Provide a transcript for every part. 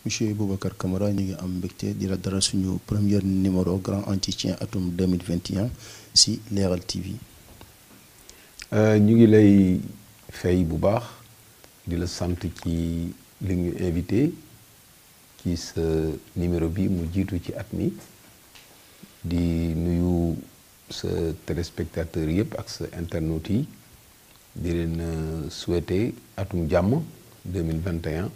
Monsieur Boubacar Camara ñu ngi am mbégte di la dara suñu premier numéro grand entretien atum 2021 si Leral TV. ñu ngi lay fay bu baax di la sant ci li ñu invité ci sa numéro bi mu jiitu ci at mi di nuyu sa téléspectateurs yëpp ak sa internautes yi di leen souhaiter atum jàmm 2021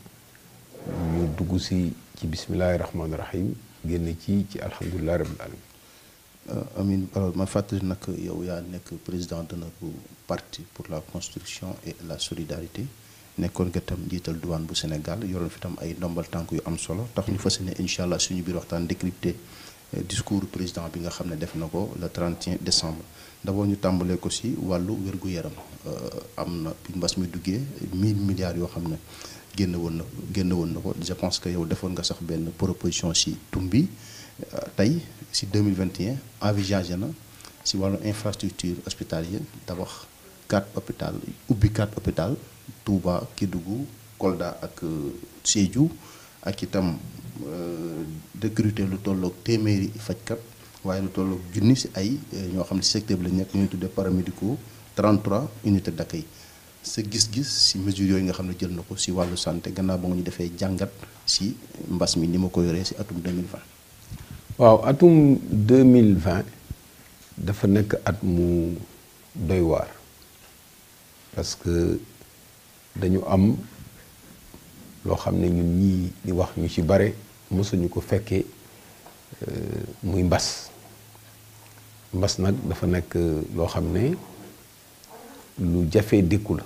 ñu dugg si ci bismillahi rahmaani rahim génn ci alhamdulillahi rabbil alamin. Amin alors ma fàttali nag yow yaa nekk président d'honneur bu parti pour la construction et la solidarité nekkoon nga tam njiital douane bu Sénégal yoroon fi tam ay ndombal tànk yu am solo tax ñu fas yéene incha allah suñu biir waxtaan décrypter discours président bi nga xam ne def na ko le 31 décembre d'abord ñu tàmbalee ko si wàllu wér-gu-yaram am na bi mbas mi duggee 1000 milliards yoo xam ne génn woon na ko je pense que yow defoon nga sax benn proposition si tumbi tey si 2021 envisagé na si wàllu infrastructure hospitalière tabax 4 hôpital ubbi 4 hôpital Touba Kédougou Kolda ak Sédhiou ak itam recruter lu tolloog téeméeri fajkat waaye lu tolloog junni si ay ñoo xam ne si secteur bi la nekk ñuy tuddee paramédicaux 33 unités d'accueil sa gis-gis si mesures yooyu nga xam ne jël na ko si wàllu santé gannaaw ba nga ñu defee jàngat si mbas mi ni ma ko yoree si atum 2020. waaw atum 2020 dafa nekk at mu doy waar parce que dañu am loo xam ne ñun ñii di wax ñu ci bare mësuñu ko fekkee muy mbas nag dafa nekk loo xam ne lu jafee dékku la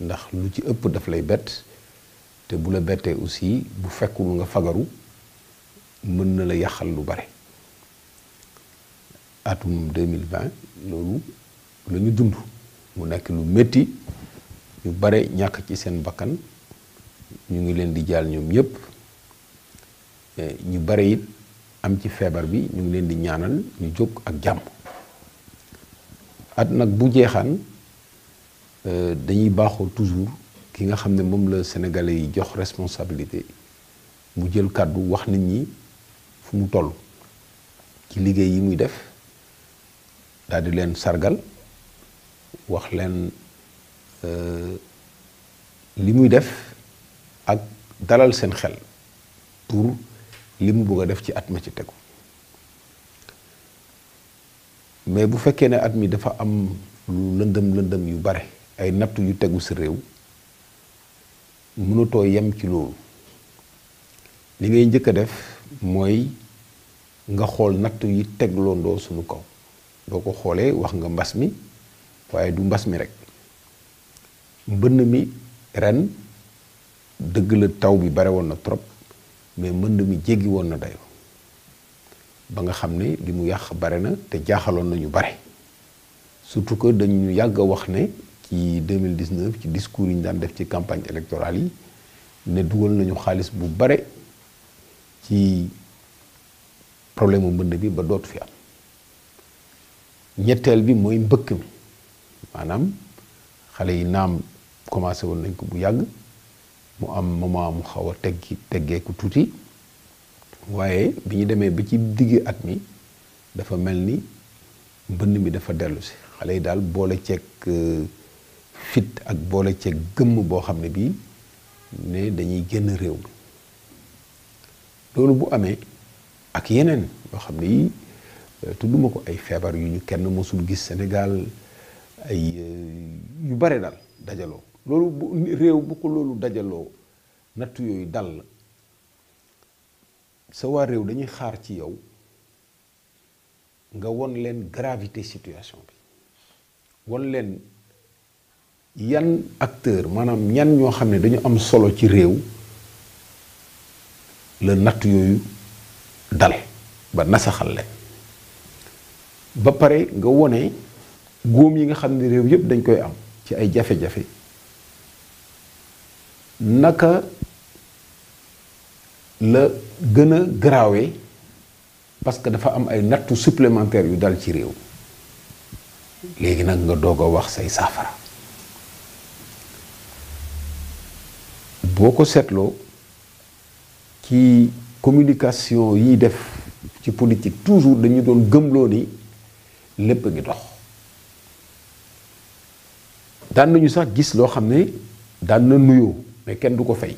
ndax lu ci ëpp daf lay bett te bu la bettee aussi bu fekkul nga fagaru mën na la yàqal lu bare atum 2020 loolu la ñu dund mu nekk lu métti ñu bare ñàkk ci seen bakkan ñu ngi leen di jaal ñoom ñëpp ñu bare it am ci feebar bi ñu ngi leen di ñaanal ñu jóg ak jàmm at nag bu jeexaan dañuy baaxoo toujours ki nga xam ne moom la Sénégalais yi jox responsabilité mu jël kàddu wax nit ñi fu mu toll ci liggéey yi muy def daal di leen sargal wax leen li muy def ak dalal seen xel pour li mu bëgg a def ci at ma ci tegu mais bu fekkee ne at mi dafa am lu lëndëm yu bare ay nattu yu tegu sa réew mënatoo yem ci loolu li ngay njëkk a def mooy nga xool nattu yi tegloondoo suñu kaw boo ko xoolee wax nga mbas mi waaye du mbas mi rek mbënn mi ren dëgg la taw bi bare woon na trop mais mbënn mi jéggi woon na dayo ba nga xam ne li mu yàq bare na te jaaxaloon nañu bare surtout que dañu yàgg a wax ne ci 2019 ci discours yi ñu daan def ci campagne électorale yi ne dugal nañu xaalis bu bare ci problème mu mbënd bi ba dootu fi am ñetteel bi mooy mbëkk mi maanaam xale yi naam commencé woon nañ ko bu yàgg mu am moment mu xaw a teggeeku tuuti waaye bi ñu demee ba ci digg at mi dafa mel ni mbënd mi dafa dellu si xale yi daal boole ceeg fit ak boole ceeg gëmm boo xam ne bii ne dañuy génn réew mi loolu bu amee ak yeneen yoo xam ne yi tudduma ko ay feebar yu ñu kenn mosul gis Sénégal ay yu bare daal dajaloo loolu bu réew bu ko loolu dajaloo nattu yooyu dal la sa waa réew dañuy xaar ci yow nga won leen gravité situation bi won leen yan acteur maanaam ñan ñoo xam ne dañu am solo ci réew la nattu yooyu dal ba nasaxal leen ba pare nga wone góom yi nga xam ne réew yépp dañ koy am ci ay jafe-jafe naka la gën a garaawee parce que dafa am ay nattu supplémentaires yu dal ci réew léegi nag nga doog a wax say saafara boo ko seetloo ci communication yi def ci politique toujours dañu doon gëmloo ni lépp a ngi dox daan nañu sax gis loo xam ne daan na nuyoo mais kenn du ko fay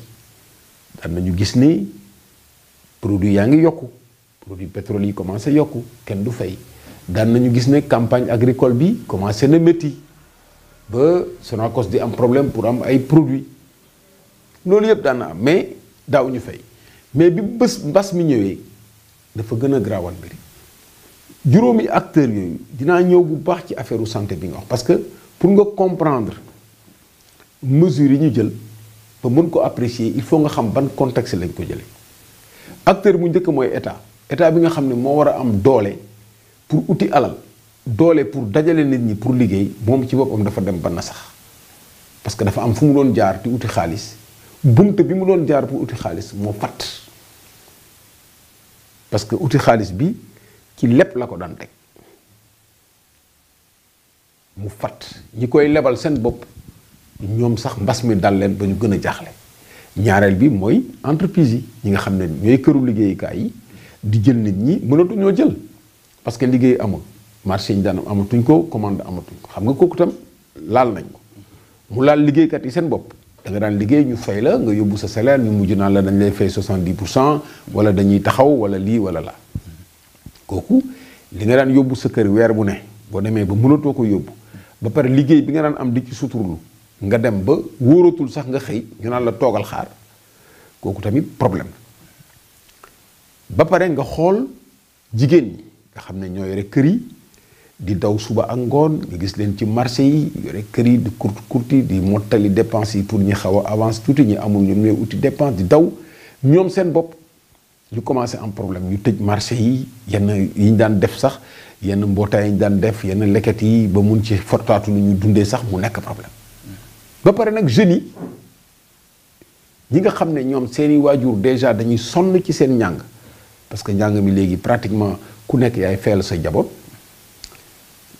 daan nañu gis ni produit yaa ngi yokku produit pétrole yi commencé yokku kenn du fay daan nañu gis ne campagne agricole bi commencé na métti ba Sonacos di am problème pour am ay produits loolu yëpp daan na am mais daaw ñu fay mais bi mbas mi ñëwee dafa gën a graawal mbiri juróomi acteurs yooyu dinaa ñëw bu baax ci affaire santé bi nga wax parce que pour nga comprendre mesures yi ñu jël ba mën ko apprécier il faut nga xam ban contexte lañ ko jëlee acteur bu njëkk mooy état bi nga xam ne moo war a am doole pour uti alal doole pour dajale nit ñi pour liggéey moom ci boppam dafa dem ba na sax parce que dafa am fu mu doon jaar di uti xaalis bunte bi mu doon jaar pour uti xaalis moo fatt parce que uti xaalis bi ci lépp la ko daan teg mu fatt ñi koy lebal seen bopp ñoom sax mbas mi dal leen ba ñu gën a jaaxle ñaareel bi mooy entreprise yi ñi nga xam ne ñooy këru liggéeyukaay yi di jël nit ñi mënatuñoo jël parce que liggéey amul marché yi ñu daan amatuñ ko commande amatuñ ko xam nga kooku tam laal nañ ko mu laal liggéeykat yi seen bopp da nga daan liggéey ñu fay la nga yóbbu sa salaire ñu mujj naan la dañ lay fay 70% wala dañuy taxaw wala lii wala la kooku li nga daan yóbbu sa kër weer bu ne boo demee ba mënatoo ko yóbbu ba pare liggéey bi nga daan am di ci suturlu nga dem ba wóoratul sax nga xëy ñu naan la toogal xaar kooku tamit problème ba pare nga xool jigéen ñi nga xam ne ñoo yore kër yi di daw suba ak ngoon nga gis leen ci marché yi yore kër yi di kurti di mottali dépenses yi pour ñi xaw a avance tuuti ñi amul ñoom ñooy uti dépense di daw ñoom seen bopp ñu commencé am problème ñu tëj marché yi yenn yi ñu daan def sax yenn mbootaay yi ñu daan def yenn leket yi ba mun ci fortaatu lu ñu dundee sax mu nekk problème ba pare nag jeunes yi ñi nga xam ne ñoom seeni waajur déjà dañuy sonn ci seen njàng parce que njàng mi léegi pratiquement ku nekk yaay fayal sa jaboot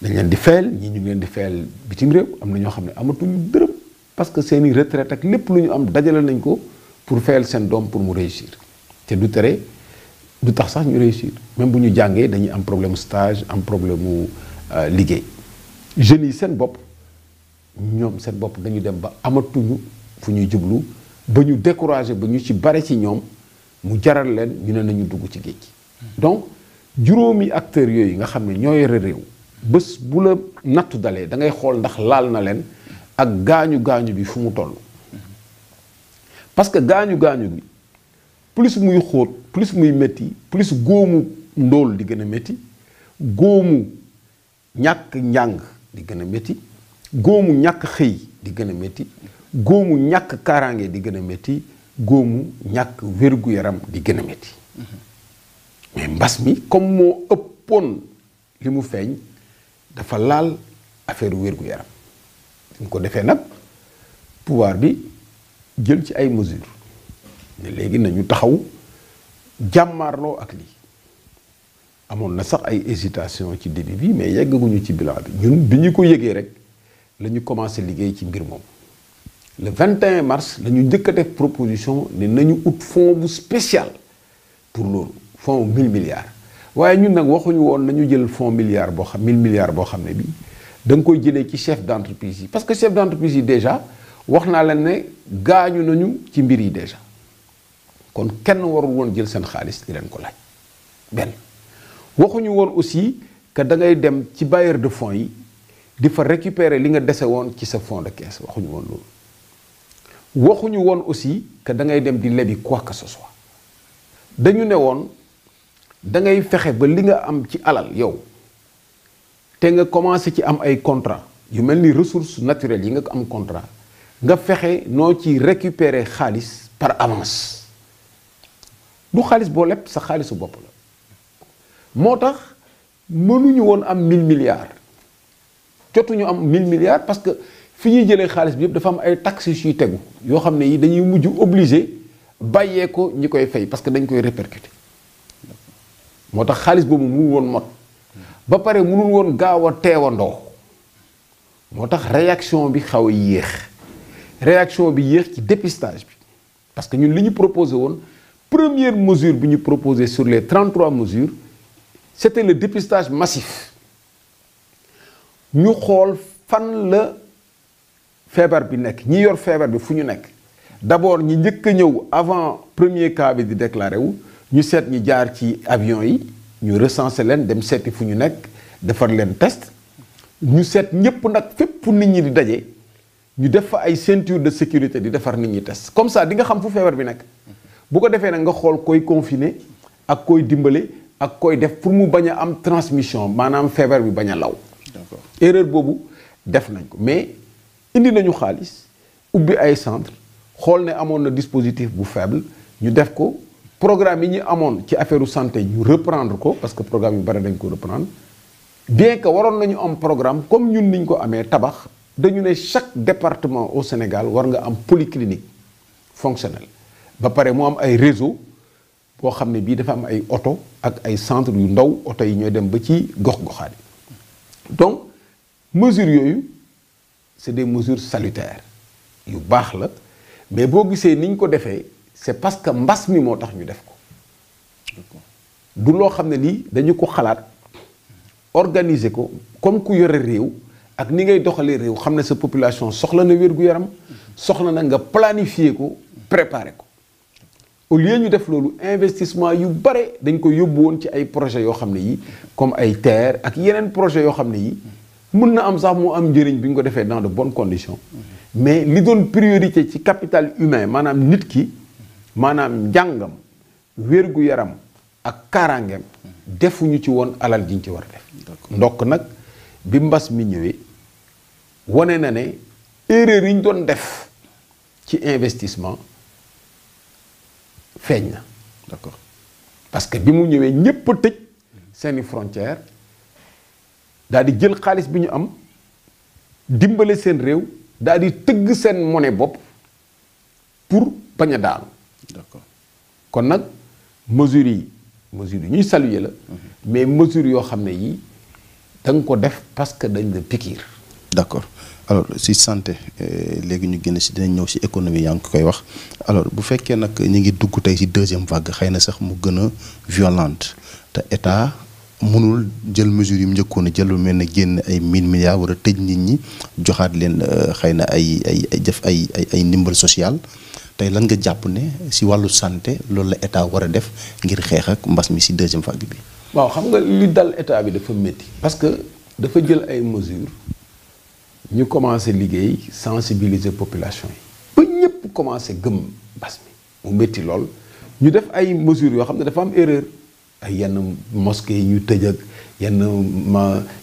dañ leen di fayal ñii ñu ngi leen di fayal bitim réew am na ñoo xam ne amatuñu dërëm parce que seeni retraite ak lépp lu ñu am dajale nañ ko pour fayal seen doom pour mu réussir te du tere du tax sax ñu réussir même bu ñu jàngee dañuy am problème stage am problème mu liggéey jeunes yi seen bopp ñoom seen bopp dañu dem ba amatuñu fu ñuy jublu ba ñu découragé ba ñu ci bare ci ñoom mu jaral leen ñu ne nañu dugg ci géej gi donc juróomi acteurs yooyu nga xam ne ñoo yore réew bés bu la nattu dalee da ngay xool ndax laal na leen ak gaañu bi fu mu toll parce que gaañu bi plus muy xóot plus muy métti plus góomu ndóol di gën a métti góomu ñàkk njàng di gën a métti góomu ñàkk xëy di gën a métti góomu ñàkk kaaraange di gën a métti góomu ñàkk wér-gu-yaram di gën a métti mais mbas mi comme moo ëppoon li mu feeñ dafa laal affaire wér-gu-yaram su ko defee nag pouvoir bi jël ci ay mesures ne léegi nañu taxaw jàmmaarloo ak lii amoon na sax ay hésitation ci début bi mais yeggaguñu ci bilan bi ñun bi ñu ko yëgee rek la ñu commencé liggéey ci mbir moom le 21 mars la ñu njëkk a def proposition ne nañu ut fonds bu spécial pour loolu fonds 1000 milliards waaye ñun nag waxuñu woon nañu jël fonds milliards boo xam 1000 milliards boo xam ne bi da nga koy jëlee ci chef d'entreprise yi parce que chef d'entreprise yi déjà wax naa leen ne gaañu nañu ci mbir yi déjà kon kenn warul woon jël seen xaalis di leen ko laaj benn waxuñu woon aussi que da ngay dem ci bailleur de fonds yi di fa récupérer li nga dese woon ci sa fonds de caisse waxuñu woon loolu waxuñu woon aussi que da ngay dem di lebi quoi que ce soit dañu ne woon da ngay fexe ba li nga am ci alal yow te nga commencé ci am ay contrat yu mel ni ressources naturelles yi nga am contrat nga fexe noo ci récupérer xaalis par avance du xaalis boo lépp sa xaalisu bopp la moo tax mënuñu woon am 1000 milliards jotuñu am 1000 milliards parce que fi ñuy jëlee xaalis bi yëpp dafa am ay taxes yuy tegu yoo xam ne yi dañuy mujj obligé bàyyee ko ñi koy fay parce que dañ koy répercuter moo tax xaalis boobu mënul woon mot ba pare mënul woon gaaw a teewandoo moo tax réaction bi xaw a yéex réaction bi yéex ci dépistage bi parce que ñun li ñu proposé woon première mesure bi ñu proposé sur les 33 mesures c'était le dépistage massif ñu xool fan la feebar bi nekk ñi yor feebar bi fu ñu nekk d'abord ñi njëkk a ñëw avant premier cas bi di déclaré wu ñu seet ñi jaar ci avion yi ñu recensé leen dem seeti fu ñu nekk defar leen test ñu seet ñëpp nag fépp fu nit ñi di daje ñu def fa ay ceinture de sécurité di defar nit ñi test comme ça di nga xam fu feebar bi nekk bu ko defee nag nga xool koy confiné ak koy dimbale ak koy def pour mu bañ a am transmission maanaam feebar bi bañ a law. D'accord. Erreur boobu def nañ ko mais indi nañu xaalis ubbi ay centre xool ne amoon na dispositif bu faible ñu def ko programme yi ñu amoon ci affaire santé ñu reprendre ko parce que programme yu bari dañ ko reprendre bien que waroon nañu am programme comme ñun niñ ko amee tabax dañu ne chaque département au Sénégal war nga am polyclinique fonctionnelle ba pare mu am ay réseau boo xam ne bii dafa am ay oto ak ay centre yu ndaw oto yi ñooy dem ba ci gox-goxaat yi donc mesures yooyu c'est des mesures salutaires yu baax la mais boo gisee ni ñu ko defee c'est parce que mbas mi moo tax ñu def ko du loo xam ne lii dañu ko xalaat organiser ko comme ku yore réew ak ni ngay doxalee réew xam ne sa population soxla na wér-gu-yaram soxla na nga planifier ko préparer ko au lieu ñu def loolu investissement yu bare dañ ko yóbbu woon ci ay projets yoo xam ne yi comme ay terre ak yeneen projets yoo xam ne yi mën na am sax mu am njëriñ bi ñu ko defee dans de bonnes conditions mais li doon priorité ci capital humain maanaam nit ki maanaam njàngam wér-gu-yaram ak kaaraangeem defuñu ci woon alal jiñ ci war a def ndokk nag bi mbas mi ñëwee wane na ne erreur yi ñu doon def ci investissement feeñ na d'accord parce que bi mu ñëwee ñépp a tëj seeni frontières daal di jël xaalis bi ñu am dimbale seen réew daal di tëgg seen monnaie bopp pour bañ a daanu d'accord kon nag mesures yi ñuy saluer la mais mesures yoo xam ne yi da nga ko def parce que dañ la pikiir. d'accord alors si santé léegi ñu génn si dinañ ñëw si économie yaa ngi koy wax alors bu fekkee nag ñu ngi dugg tey si deuxième vague xëy na sax mu gën a violente te état mënul jël mesures yi mu njëkkoon a jël lu mel ne génn ay 1000 milliards war a tëj nit ñi joxaat leen xëy na ay def ay ndimbal social tey lan nga jàpp ne si wàllu santé loolu la état war a def ngir xeex ak mbas mi si deuxième vague bi. waaw xam nga li dal état bi dafa métti parce que dafa jël ay mesures ñu commencé liggéey sensibiliser population yi ba ñëpp commencé gëm mbas mi mu métti lool ñu def ay mesures yoo xam ne dafa am erreur ay yenn mosquée yi ñu tëj ak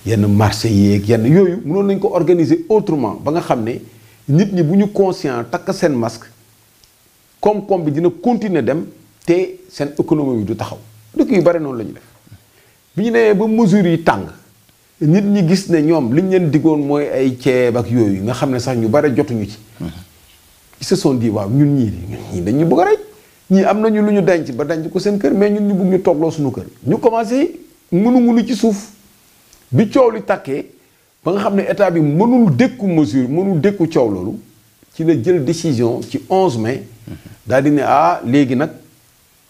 yenn marché yeeg yenn yooyu mënoon nañ ko organiser autrement ba nga xam ne nit ñi bu ñu conscient takk seen masque koom-koom bi dina continuer dem te seen économie bi du taxaw dëkk yu bari noonu la ñu def bi ñu nee ba mesures yi tàng nit ñi gis ne ñoom liñ leen diggoon mooy ay ceeb ak yooyu nga xam ne sax ñu bari jotuñu ci. ils se sont dit waaw ñun ñii dañu bëgg a rey ñii am nañu lu ñu denc ba denc ko seen kër mais ñun ñu bëgg ñu toogloo suñu kër. ñu commencé ngunu ci suuf bi coow li tàkkee ba nga xam ne état bi mënul dékku mesure mënul dékku coow loolu ci la jël décision ci 11 mai. daal di ne léegi nag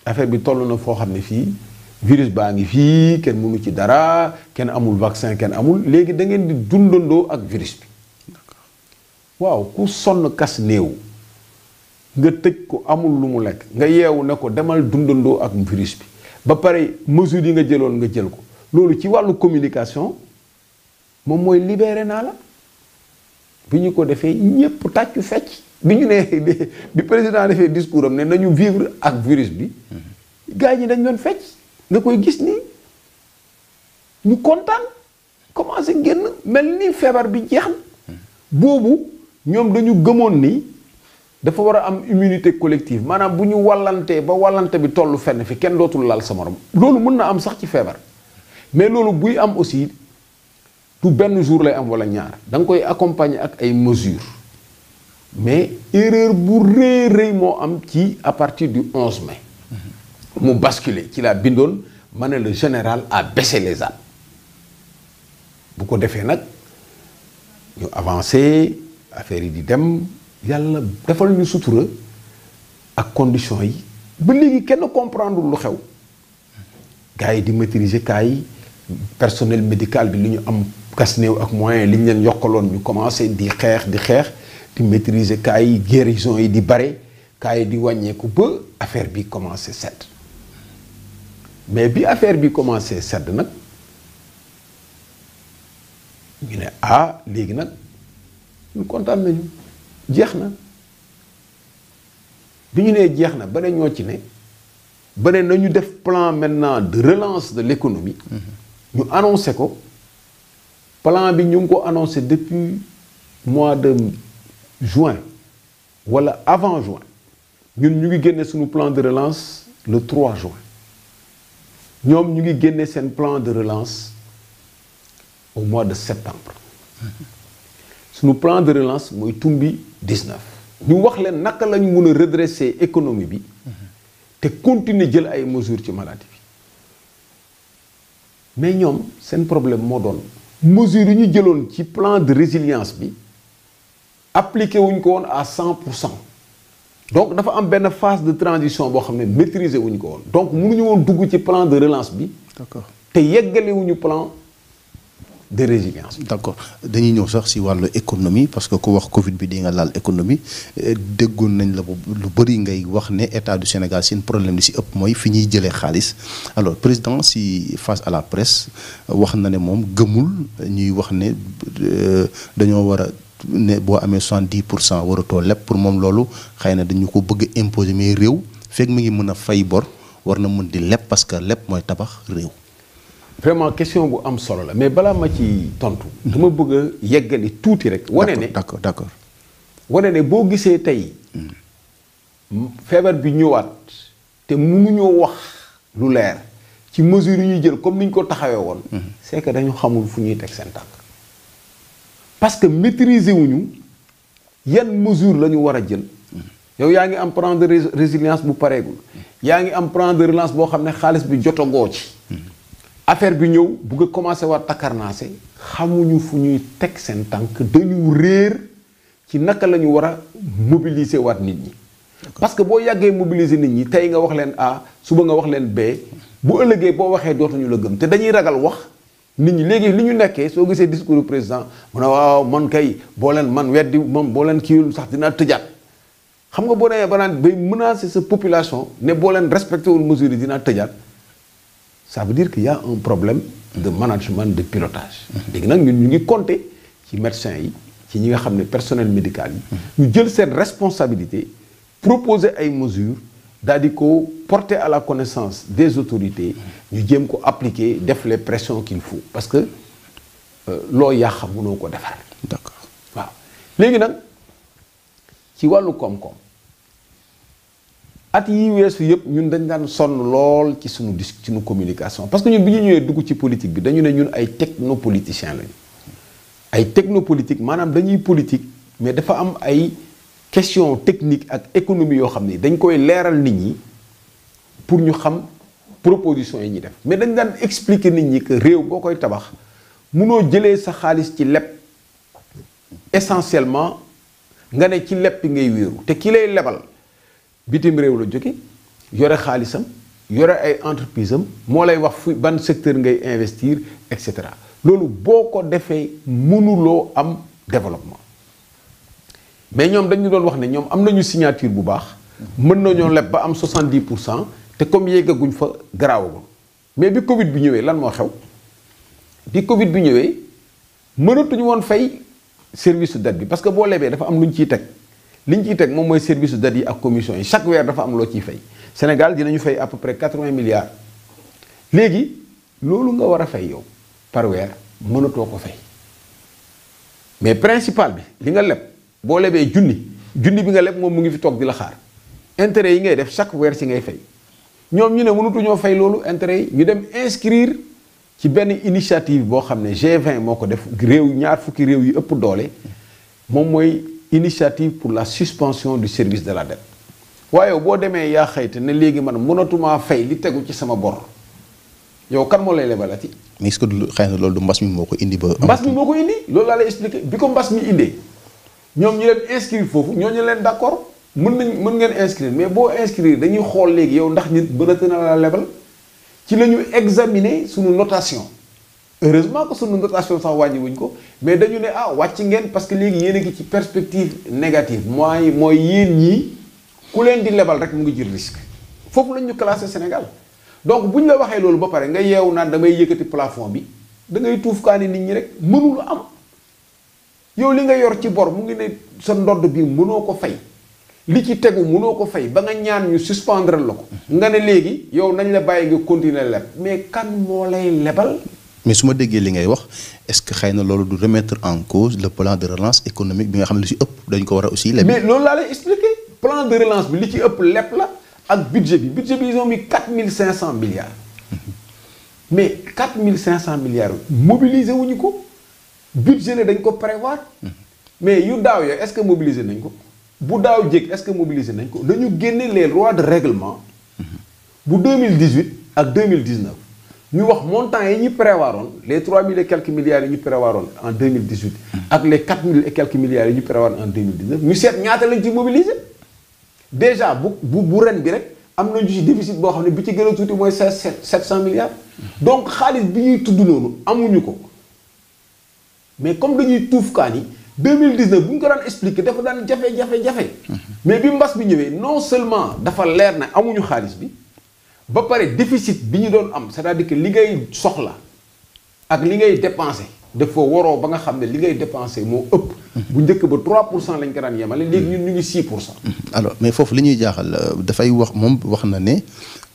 affaire bi toll na foo xam ne fii. virus baa ngi fii kenn mënu ci dara kenn amul vaccin kenn amul léegi da ngeen di dundandoo ak virus bi waaw ku sonn kas néew nga tëj ko amul lu mu lekk nga yeewu ne ko demal dundandoo ak virus bi ba pare mesures yi nga jëloon nga jël ko loolu ci wàllu communication moom mooy libéré naa la bi ñu ko defee ñépp tàccu fecc bi ñu ne bi président defee discours am ne nañu vivre ak virus bi gars ñi dañ doon fecc nga koy gis nii ñu kontaan commencé génn mel ni feebar bi jeex na boobu ñoom dañu gëmoon ni dafa war a am immunité collective maanaam bu ñu wàllantee ba wàllante bi tollu fenn fi kenn dootul laal sa morom loolu mën na am sax ci feebar mais loolu buy am aussi du benn jour lay am wala ñaar da nga koy accompagner ak ay mesures mais erreur bu rëy moo am ci à partir du 11 mai. mu basculer ci laa bindoon ma ne le général a baissé les armes bu ko defee nag ñu avancé affaire yi di dem yàlla defal ñu sutura ak conditions yi ba léegi kenn comprendre lu xew gars yi di maîtriser cas yi personnel médical bi li ñu am gas néew ak moyen li ñu leen yokkaloon ñu commencé di xeex di maîtriser cas yi guérison yi di bare cas yi di wàññeeku ba affaire bi commencé sedd mais bi affaire bi commencé sedd nag ñu ne léegi nag ñu kontaan nañu jeex na bi ñu nee jeex na ba ne ñoo ci ne ba ne nañu def plan maintenant de relance de l'économie ñu annoncé ko plan bi ñu ngi ko annoncé depuis mois de juin wala avant juin ñun ñu ngi génne suñu plan de relance le 3 juin ñoom ñu ngi génne seen plan de relance au mois de septembre suñu plan de relance mooy tumbi 19 ñu wax leen naka la ñu mun a redresser économie bi te continuer jël ay mesures ci maladie bi mais ñoom seen problème moo doon mesures yi ñu jëloon ci plan de résilience bi appliqué wuñ ko woon à 100%. Donc dafa am benn phase de transition boo xam ne maîtriser wuñ ko woon donc mënuñu woon dugg ci plan de relance bi. D'accord. Te yeggale wuñu plan de résilience. D'accord dañuy ñëw sax si wàllu économie parce que ku wax Covid bi di nga laal économie déggoon nañ la lu bëri ngay wax ne état du Sénégal seen problème li si ëpp mooy fi ñuy jëlee xaalis alors président si face à la presse wax na ne moom gëmul ñuy wax ne dañoo war a ne boo amee 70% waratoo lépp pour moom loolu xëy na dañu ko bëgg imposer mais réew fekk mi ngi mën a fay bor war na mën di lépp parce que lépp mooy tabax réew. Vraiment question bu am solo la mais balaa ma ci tontu. dama bëgg a yeggali tuuti rek. wane ne d'accord. wane ne boo gisee tey feebar bi ñëwaat te mënuñoo wax lu leer ci mesures yu ñuy jël comme ni ñu ko taxawee woon. c'est que dañu xamul fu ñuy teg seen tànk. parce que maîtriser wuñu yan mesure la ñu war a jël. yow yaa ngi am plan de résilience bu pareegul. yaa ngi am plan de relance boo xam ne xaalis bi jotagoo ci. affaire bi ñëw bugg a commencé waat takkarnaase xamuñu fu ñuy teg seen tànk dañu réer ci naka la ñu war a mobiliser waat nit ñi. parce que boo yàggee mobiliser nit ñi tey nga wax leen A suba nga wax leen B bu ëllëgee boo waxee dootuñu la gëm te dañuy ragal wax nit ñi léegi li ñu nekkee soo gisee discours du président mu ne waaw man kay boo leen man weddi moom boo leen kiiwul sax dinaa tëjaat xam nga boo demee ba naan bay menacer sa population ne boo leen respecté wul mesures yi dinaa tëjaat. Ça veut dire qu'il y a un problème de management, de pilotage. léegi nag ñun ñu ngi compter ci médecins yi ci ñi nga xam ne personnel médical yi. ñu jël seen responsabilité proposer ay mesures daal di ko porter à la connaissance des autorités ñu jéem ko appliquer def les pressions qu'il faut parce que loo yàq mënoo ko defar. D'accord waaw léegi nag ci wàllu koom-koom. at yi weesu yëpp ñun dañ daan sonn lool ci suñu communication parce que ñun bi ñu ñëwee dugg ci politique bi dañu ne ñun ay technopoliticiens lañu ay technopolitique maanaam dañuy politique mais dafa am ay question technique ak économie yoo xam ne dañ koy leeral nit ñi pour ñu xam proposition yi ñuy def mais dañ daan expliquer nit ñi que réew boo koy tabax munoo jëlee sa xaalis ci leb essentiellement nga ne ci leb bi ngay wéeru te ki lay lebal bitim réew la jóge yore xaalisam yore ay entreprise am moo lay wax fu ban secteur ngay investir et cetera loolu boo ko defee mënuloo am développement mais ñoom dañu doon wax ne ñoom am nañu signature bu baax mën nañoo leb ba am 70% te comme yeggaguñ fa garaawagul mais bi Covid bi ñëwee lan moo xew bi Covid bi ñëwee mënatuñu woon fay service dette bi parce que boo lebee dafa am lu ñu ciy teg. li ñu ciy teg moom mooy service dette yi ak commission yi chaque weer dafa am loo ciy fay Sénégal dinañu fay à peu près 80 milliards léegi loolu nga war a fay yow par weer mënatoo ko fay mais principal bi li nga leb boo lebee junni bi nga leb moom mu ngi fi toog di la xaar intérêt yi ngay def chaque weer si ngay fay ñoom ñu ne mënatuñoo fay loolu intérêt yi ñu dem inscrire ci benn initiative boo xam ne G20 moo ko def réew ñaar fukki réew yu ëpp doole moom mooy initiative pour la suspension du service de la dette waaye boo demee yaa xëyte ne léegi man mënatumaa fay li tegu ci sama bor yow kan moo lay lebalati. mais est-ce que xëy na loolu du mbas mi moo ko indi ba. mbas mi moo ko indi loolu laa lay expliquer bi ko mbas mi indee ñoom ñu leen inscrire foofu ñooñu leen d'accord mën ngeen inscrire mais boo inscrire dañuy xool léegi yow ndax nit bënat na la lebal ci la ñu examiner suñu notation heureusement que suñu notation sax wàññi wuñ ko mais dañu ne wàcc ngeen parce que léegi yéen a ngi ci perspective négative mooy yéen ñii ku leen di lebal rek mu ngi jël risque foofu lañ ñu classé Sénégal donc bu ñu la waxee loolu ba pare nga yeewu naan damay yëkkati plafond bi da ngay tuufkaani nit ñi rek mënul am yow li nga yor ci bor mu ngi ne sa ndodd bi mënoo ko fay li ci tegu mënoo ko fay ba nga ñaan ñu suspendre la ko nga ne léegi yow nañ la bàyyi nga continuer leb mais kan moo lay lebal. mais su ma déggee li ngay wax est-ce que xëy na loolu du remettre en cause le plan de relance économique bi nga xam ne li ci ëpp dañ ko war a aussi leb. mais loolu laa lay expliquer plan de relance bi li ci ëpp leb la ak budget bi ils ont mis 4500 milliards mais 4500 milliards mobiliser wuñu ko budget ne dañ ko prévoir mais yu daaw ya est-ce que mobiliser nañ ko bu daaw jéeg est-ce que mobiliser nañ ko dañu génne les lois de règlement bu 2018 ak 2019 ñu wax montant yi ñu prévoiroon les 3000 et quelques milliards yi ñu prévoiroon en 2018 ak les 4000 et quelques milliards yi ñu prévoiroon en 2019 ñu seet ñaata lañ ci mobiliser déjà bu ren bi rek am nañu ci déficit boo xam ne bi ci gën a tuuti mooy 700 milliards donc xaalis bi ñuy tudd noonu amuñu ko mais comme dañuy tuufkaan yi 2019 bu ñu ko daan expliquer dafa daan jafe mais bi mbas bi ñëwee non seulement dafa leer na amuñu xaalis bi ba pare déficit bi ñu doon am c'est-à-dire que li ngay soxla ak li ngay dépenser dafa waroo ba nga xam ne li ngay dépenser moo ëpp. bu njëkk ba 3% lañ ko daan yemale léegi ñun ñu ngi 6%. alors mais foofu li ñuy jaaxal dafay wax moom wax na ne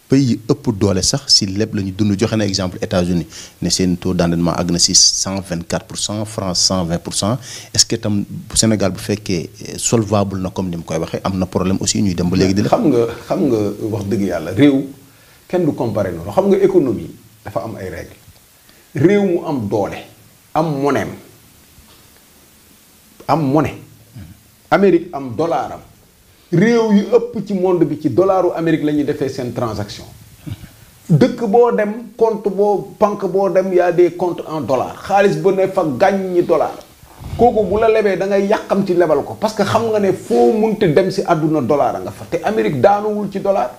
pays yi ëpp doole sax si lépp la ñu dund joxe na exemple États-Unis ne seen taux d'endettement àgg na si 124%, France 120%. est-ce que tam Sénégal bu fekkee solvable na comme ni mu koy waxee am na problème aussi ñuy dem ba léegi. di la xam nga wax dëgg yàlla réew kenn du comparer noonu xam nga économie dafa am ay règles réew mu am doole am monnaie Amérique am dollar am réew yu ëpp ci monde bi ci dollaru Amérique la ñuy defee seen transaction dëkk boo dem compte banque boo dem y a des comptes en dollars xaalis ba ne fa gàññi dollar kooku bu la lebee da ngay yàqam ci lebal ko parce que xam nga ne foo munti dem si àdduna dollar a nga fa te Amérique daanuwul ci dollar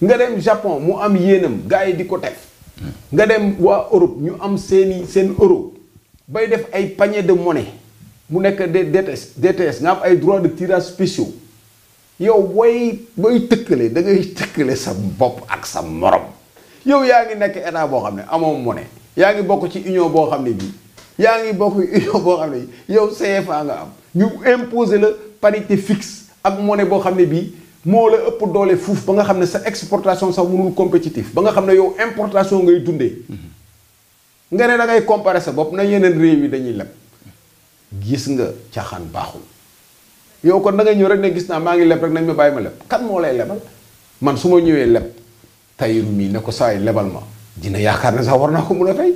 nga dem Japon mu am yéenam gars yi di ko def nga dem waa Europe ñu am seen euro bay def ay panier de monnaie mu nekk DTS nga am ay droits de tirage spéciaux yow booy tëkkale da ngay tëkkale sa bopp ak sa morom yow yaa ngi nekk état boo xam ne amoo monnaie yaa ngi bokk ci union boo xam ne bii yaa ngi bokk union boo xam ne yow CFA nga am ñu imposer la parité fixe ak monnaie boo xam ne bii moo la ëpp doole fuuf ba nga xam ne sa exportation sax mënul compétitif ba nga xam ne yow importation ngay dundee nga ne da ngay comparer sa bopp na yeneen réew yi dañuy leb gis nga caaxaan baaxul yow kon da ngay ñëw rek ne gis naa maa ngi leb rek nañ ma bàyyi ma leb kan moo lay lebal man su ma ñëwee leb Tahirou mii ne ko saa yi lebal ma dina yaakaar ne sax war naa ko mun a fay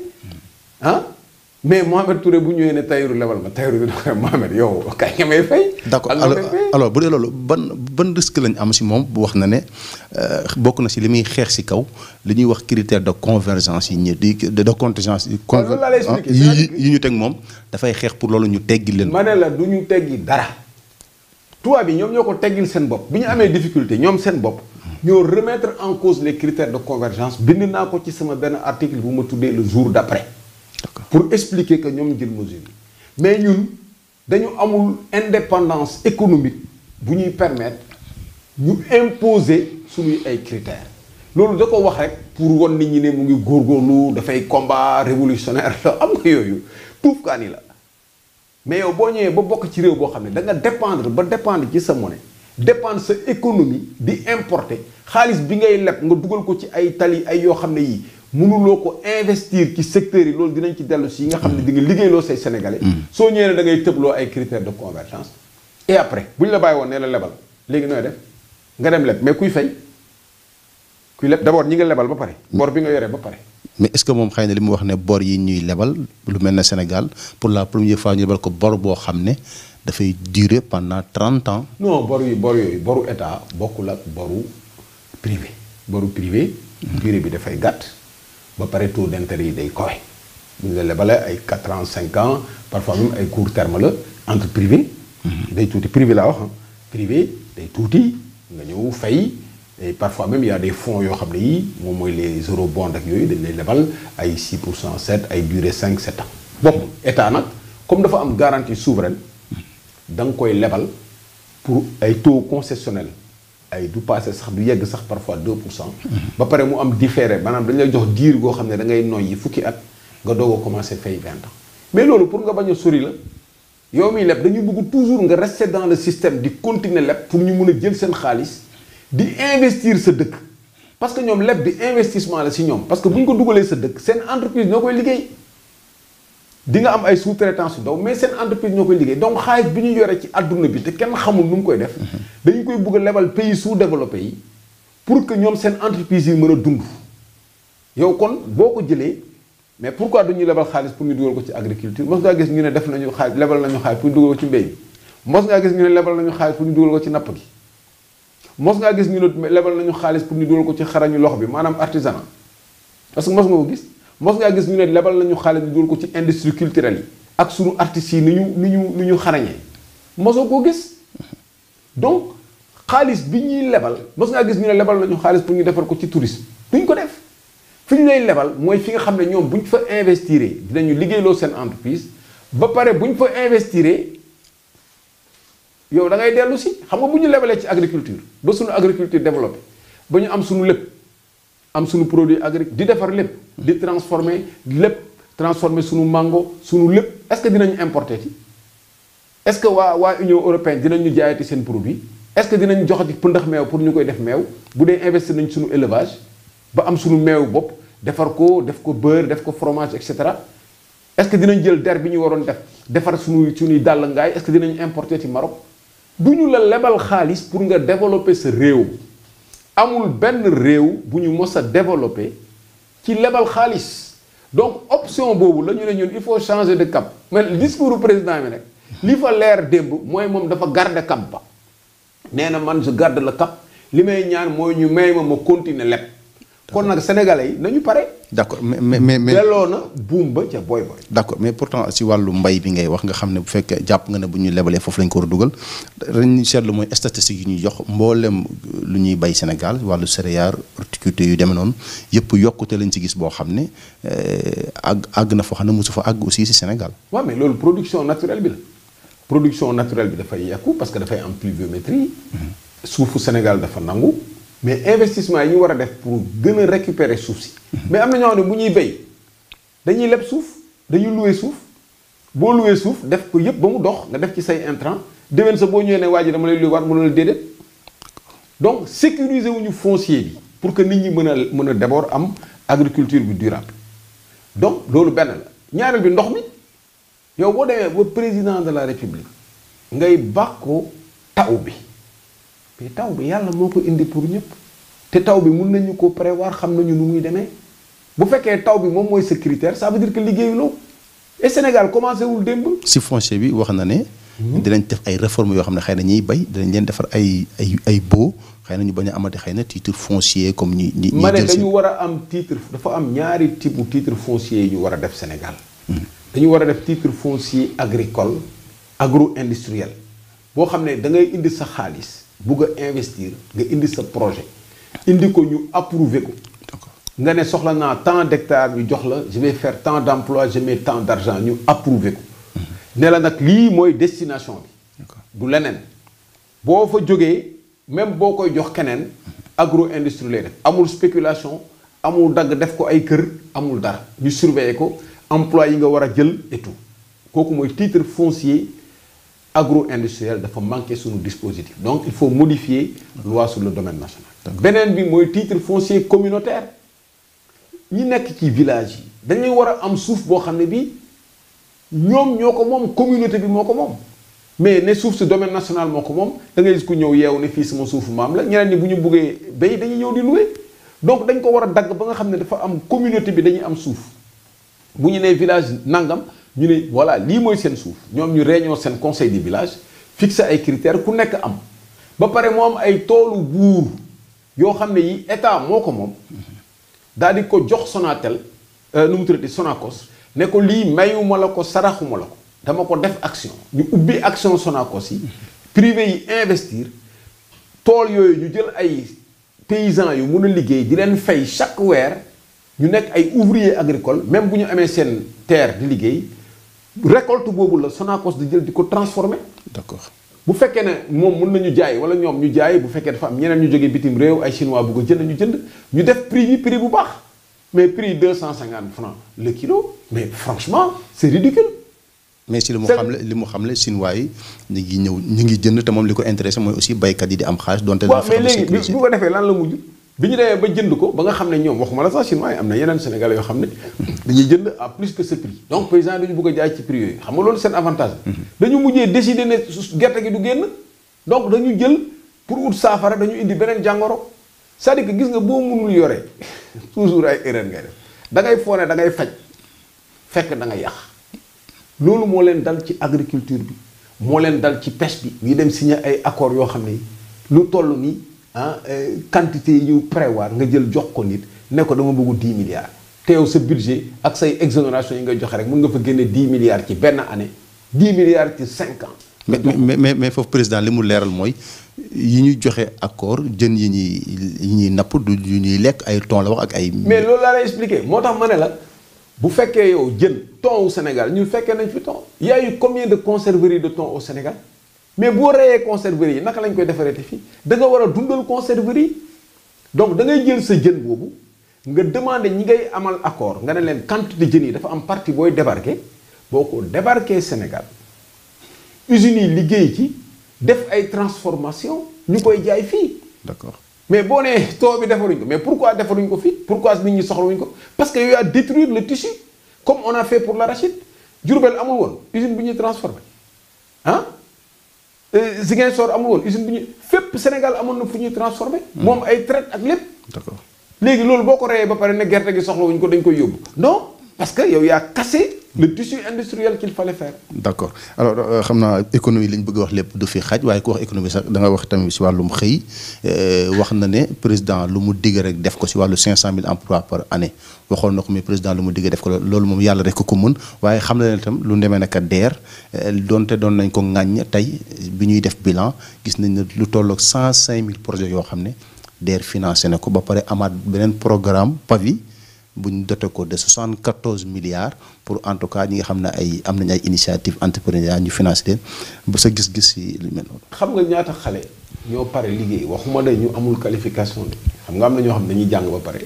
mais Mohamed Touré bu ñëwee ne Tahirou lebal ma Tahirou dina ko Mohamed yow kay nga may fay. d'accord alors bu dee loolu ban risque lañ am si moom bu wax na ne bokk na si li muy xeex si kaw li ñuy wax critère de convergence yi ñi de contingence yi ñu teg moom dafay xeex pour loolu ñu teggil leen. ma ne la du ñu teggi dara tubaab bi ñoom ñoo ko teggil seen bopp bi ñu amee difficulté ñoom seen bopp ñoo remettre en cause les critères de convergence bind naa ko ci sama benn article bu ma tuddee le jour d'après. pour expliquer que ñoom jël mesure mais ñun dañu amul indépendance économique bu ñuy permettre ñu imposer suñuy ay critères loolu da ko wax rek pour won nit ñi ne mu ngi góorgóorlu dafay combat révolutionnaire la am nga yooyu tuufkaani la mais yow boo ñëwee ba bokk ci réew boo xam ne da nga dépendre ci sa monnaie dépendre sa économie di importer xaalis bi ngay leb nga dugal ko ci ay tali ay yoo xam ne yii mënuloo ko investir ci secteurs yi loolu dinañ ci dellu si yi nga xam ne di nga liggéeyloo say sénégalais. soo ñëwee ne da ngay tëbloo ay critères de convergence. et après bu ñu la bàyyi woon ne la lebal léegi nooy def nga dem leb mais kuy fay kuy leb d'abord ñi nga lebal ba pare. bor bi nga yoree ba pare. mais est-ce que moom xëy na li mu wax ne bor yi ñuy lebal lu mel ne Sénégal pour la première fois ñu lebal ko bor boo xam ne dafay durer pendant 30 ans. non bor yooyu boru état bokkul ak boru privé. boru privé. durée bi dafay gàtt. ba pare taux d'intérêt yi day kowe bu ñu la lebalee ay 4 ans 5 ans parfois même ay court terme la entre privé day tuuti privé laa wax privé day tuuti nga ñëw fay et parfois même il y a des fonds yoo xam ne yii moom mooy les eurobonds ak yooyu dañ lay lebal ay 6% 7 ay durée 5 7 ans. bopp état nag comme dafa am garantie souveraine da nga koy lebal pour ay taux concessionnels ay du passé sax du yegg sax parfois 2%. ba pare mu am différé maanaam dañ lay jox diir goo xam ne da ngay noyyi fukki at nga doog a commencé fay 20 ans mais loolu pour nga bañ a sori la yow miy leb dañuy bëgg toujours nga rester dans le système di continuer leb pour ñu mun a jël seen xaalis di investir sa dëkk parce que ñoom leb bi investissement la si ñoom parce que bu ñu ko dugalee sa dëkk seen entreprise ñoo koy liggéey di nga am ay sous-traitance yu ndaw mais seen entreprise ñoo koy liggéey donc xaalis bi ñu yore ci àdduna bi te kenn xamul nu mu koy def dañu koy bëgg a lebal pays sous-développé yi pour que ñoom seen entreprise yi mën a dund yow kon boo ko jëlee mais pourquoi duñu lebal xaalis pour ñu dugal ko ci agriculture mos ngaa gis ñu ne def nañu xaalis lebal nañu xaalis pour ñu dugal ko ci mbéy mi mos ngaa gis ñu ne lebal nañu xaalis pour ñu dugal ko ci napp gi mos ngaa gis ñu ne lebal nañu xaalis pour ñu dugal ko ci xarañu loxo bi maanaam artisanat parce que mos nga ko gis mos ngaa gis ñu ne lebal nañu xaalis ñu dugal ko ci industrie culturelle yi ak sunu artistes yi ni ñu xarañee mosoo koo gis donc xaalis bi ñuy lebal mos ngaa gis ñu ne lebal nañu xaalis pour ñu defar ko ci tourisme duñ ko def fi ñu lay lebal mooy fi nga xam ne ñoom bu ñu fa investir dinañu liggéeyloo seen entreprise ba pare bu ñu fa investir yow da ngay dellu si xam nga bu ñu lebalee ci agriculture ba suñu agriculture développé ba ñu am suñu lépp am suñu produit agricole di defar lépp di transformer suñu mango suñu lépp est-ce que dinañu importer ci est-ce que waa Union européenne dinañu jaayati seen produit est-ce que dinañ joxati pëndax meew pour ñu koy def meew bu dee investir nañ suñu élevage ba am suñu meew bopp defar ko def ko beurre def ko fromage et cetera est-ce que dinañ jël der bi ñu waroon defar suñuy dàll ngaay est-ce que dinañ importer ci Maroc du ñu la lebal xaalis pour nga développer sa réew amul benn réew bu ñu mos a développer ci lebal xaalis donc option boobu la ñu ne ñun il faut changer de cap mais discours du président bi nag li fa leer démb mooy moom dafa garder cap ba nee na man je garde le cap li may ñaan mooy ñu may ma continuer leb kon nag sénégalais yi nañu pare. d'accord mais delloo na buum ba ca boy. d'accord mais pourtant si wàllu mbay bi ngay wax nga xam ne bu fekkee jàpp nga ne bu ñu lebalee foofu lañ ko war a dugal dañuy seetlu mooy statistique yi ñuy jox mboolem lu ñuy bay Sénégal wàllu céréales horticulture yu demee noonu yëpp yokkute lañ ci gis boo xam ne àgg na foo xam ne mosu fa àgg aussi si Sénégal. waaw mais loolu production naturelle bi la production naturelle bi dafay yàqu parce que dafay am pluviométrie. suufu Sénégal dafa nangu. mais investissement yi ñu war a def pour gën a récupérer suuf si. mais am na ñoo xam ne bu ñuy béy dañuy leb suuf dañuy louer suuf boo louer suuf def ko yëpp ba mu dox nga def ci say intrant déwén sa boo ñëwee ne waa ji dama lay louer war mënula déedéet donc sécuriser wuñu foncier bi pour que nit ñi mën a d'abord am agriculture bi durable donc loolu benn la ñaareel bi ndox mi yow boo demee ba président de la république ngay bàkkoo taw bi. mais taw bi yàlla moo ko indi pour ñëpp te taw bi mun nañu ko prévoir xam nañu nu muy demee bu fekkee taw bi moom mooy sa critère ça veut dire que liggéeyuloo et Sénégal commencé wul démb. si foncier bi wax na ne. dinañ def ay réformes yoo xam ne xëy na ñiy bay dinañ leen defar ay baux xëy na ñu bañ a amati xëy na titre foncier comme ñi ma ne dañu war a am titre dafa am ñaari type titre foncier yi ñu war a def Sénégal. dañu war a def titre foncier agricole agro-industriel boo xam ne da ngay indi sa xaalis. bugg a investir nga indi sa projet indi ko ñu approuver ko nga ne soxla naa tant d'hectares ñu jox la je vais faire tant d'emplois je mets tant d'argent ñu approuver ko ne la nag lii mooy destination bi du leneen boo fa jógee même boo koy jox keneen agro-industrie lay def amul spéculation amul dagg def ko ay kër amul dara ñu surveiller ko emploi yi nga war a jël et tout kooku mooy titre foncier agro-industriel dafa manqué suñu dispositif donc il faut modifier loi sur le domaine national beneen bi mooy titre foncier communautaire ñi nekk ci village yi dañuy war a am suuf boo xam ne bi ñoom ñoo ko moom communauté bi moo ko moom mais ne suuf si domaine national moo ko moom da ngay gis ku ñëw yeewu ne fii sama suufu maam la ñeneen ñi bu ñu buggee béy dañuy ñëw di louer donc dañ ko war a dagg ba nga xam ne dafa am communauté bi dañuy am suuf bu ñu nee village nangam ñu ne voilà lii mooy seen suuf ñoom ñu réunion seen conseil du village fixé ay critères ku nekk am ba pare moo am ay toolu buur yoo xam ne yi état moo ko moom daal di ko jox Sonatel nu mu tuddati Sonacos ne ko lii mayuma la ko saraxuma la ko dama ko def action ñu ubbi action Sonacos yi privé yi investir tool yooyu ñu jël ay paysans yu mun a liggéey di leen fay chaque weer ñu nekk ay ouvriers agricoles même bu ñu amee seen terre di liggéey récolte boobu la Sonacos di jël di ko transformer. d'accord bu fekkee ne moom mun nañu jaay wala ñoom ñu jaay bu fekkee dafa am ñeneen ñu jógee bitim réew ay chinois bu ko jënd ñu def prix bi prix bu baax mais prix 250 francs le kilo mais franchement c'est ridicule. mais si li mu xamle chinois yi ñu ngi jënd te moom li ko intéressé mooy aussi baykat yi di am xaalis donte. waaw mais léegi bu ko defee lan la mujj bi ñu demee ba jënd ko ba nga xam ne ñoom waxuma la sax chinois yi am na yeneen sénégalais yoo xam ne dañuy jënd à plus que ce prix donc paysan dañu bëgg a jaay ci prix yooyu xam nga loolu seen avantage dañu mujjee décider ne gerte gi du génn donc dañu jël pour ut saafara dañu indi beneen jàngoro c'est-à-dire que gis nga boo mënul yore toujours ay erreur ngay def da ngay foone da ngay faj fekk da nga yàq loolu moo leen dal ci agriculture bi moo leen dal ci pêche bi ñu dem signer ay accords yoo xam ne lu toll nii quantité yi ñu prévoir nga jël jox ko nit ne ko dama bëggu 10 milliards te yow sa budget ak say exonération yi nga joxe rek mën nga fa génne 10 milliards ci benn année 10 milliards ci 5 ans. mais foofu président li mu leeral mooy yi ñuy joxe accord jën yi ñuy napp du yu ñuy lekk ay thon la wax ak ay. mais loolu laa lay expliquer moo tax ma ne la bu fekkee yow jën thon au Sénégal ñu fekkee nañ fi thon y a eu combien de conserveries de thon au Sénégal. mais boo reyee conserverie yi naka lañ koy defaree te fii da nga war a dundal conserverie yi donc da ngay jël sa jën boobu nga demander ñi ngay amal accord nga ne leen quantité jën yi dafa am partie booy débarquer boo ko débarquer Sénégal usines yi liggéey ci def ay transformation ñu koy jaay fii. d'accord mais boo nee too bi defaruñ ko mais pourquoi defaruñ ko fii pourquoi nit ñi soxlawuñ ko parce que yow yaa détruire le tissu comme on a fait pour l'arachide Diourbel amul woon usine bu ñuy transformer ah. Ziguinchor amul woon usine bu ñuy fépp Sénégal amoon na fu ñuy transformé. moom ay traite ak lépp. d'accord léegi loolu boo ko reyee ba pare ne gerte gi soxlawuñ ko dañ koy yóbbu. non parce que yow yaa cassé le tissu industriel qu'il fallait faire. d'accord alors xam naa économie li ñu bëgg wax lépp du fi xaj waaye ku wax économie sax da nga wax tamit si wàllum xëy wax na ne président lu mu digg rek def ko si wàllu 500 000 emplois par année waxoon na ko mais président lu mu digg def ko loolu moom yàlla rek ko mën waaye xam na ne itam lu demee naka DER donte doon nañ ko ŋàññ tey bi ñuy def bilan gis nañ ne lu tolloog 105 000 projets yoo xam ne DER financé na ko ba pare amaat beneen programme PAVI bu ñu doté ko de 74 milliards pour en tout cas ñi nga xam ne ay am nañu ay initiative entrepreneuriale ñu financé leen ba sa gis-gis si lu mel noonu. xam nga ñaata xale ñoo pare liggéey waxuma de ñu amul qualification de xam nga am na ñoo xam ne dañuy jàng ba pare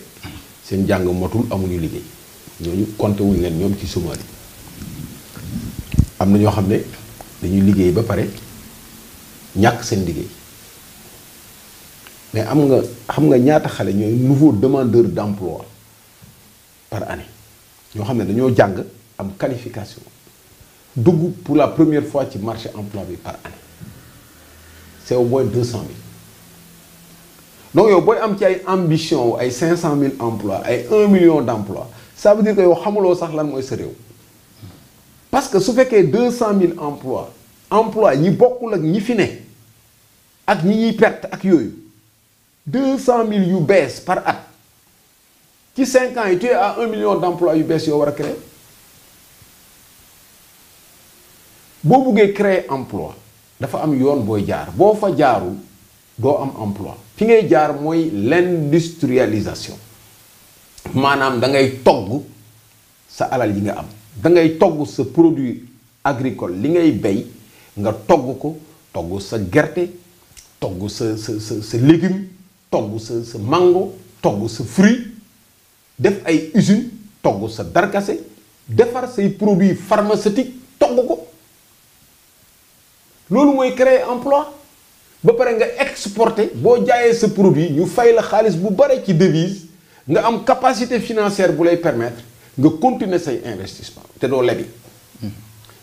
seen jàng motul amuñu liggéey ñooñu compté wuñ leen ñoom ci chômage yi am na ñoo xam ne dañuy liggéey ba pare ñàkk seen liggéey mais xam nga ñaata xale ñooy nouveau demandeur d'emploi par année ñoo xam ne dañoo jàng am qualification dugg pour la première fois ci marché emploi bi par année c'est au moins 200 000 donc yow booy am ci ay ambition ay 500 000 emplois ay 1 million d'emplois ça veut dire que yow xamuloo sax lan mooy sa réew parce que su fekkee 200 000 emplois ñi bokkul ak ñi fi ne ak ñi ñuy perte ak yooyu 200 000 yu bees par at ci 5 ans yi tu es à 1 million d'emplois yu bees yoo war a créer boo buggee créer emploi dafa am yoon booy jaar boo fa jaarul doo am emploi fi ngay jaar mooy l'industrialisation maanaam da ngay togg sa alal yi nga am da ngay togg sa produit agricole li ngay bay nga togg ko togg sa gerte togg sa légume togg sa mango togg sa fruit def ay usine togg sa darkase defar say produits pharmaceutiques togg ko loolu mooy créer emploi ba pare nga exporter boo jaayee sa produit ñu fay la xaalis bu bare ci devise nga am capacité financière bu lay permettre nga continuer say investissement te doo lebi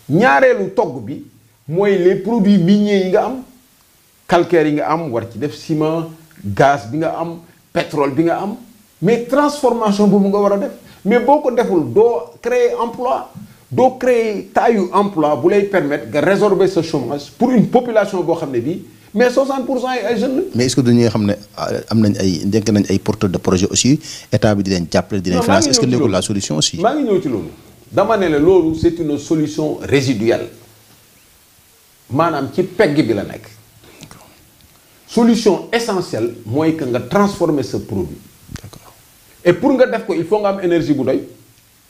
ñaareelu togg bi mooy les produits miniers yi nga am calcaire yi nga am war ci def ciment gaz bi nga am pétrole bi nga am mais transformation boobu nga war a def mais boo ko deful doo créer emploi doo créer taayu emploi bu lay permettre nga résorber ce chômage pour une population boo xam ne bii mais 60% yi ay jeunes. mais est-ce que du ñi nga xam ne am nañ ay dénk nañ ay porteurs de projet aussi état bi di leen jàppale di leen financer est-ce que nekkul la solution aussi. maa ngi ñëw ci loolu dama ne la loolu c'est une solution résiduelle maanaam ci pegg bi la nekk. Solution essentielle mooy que nga transformer ce produit. D'accord. Et pour nga def ko il faut nga am énergie bu doy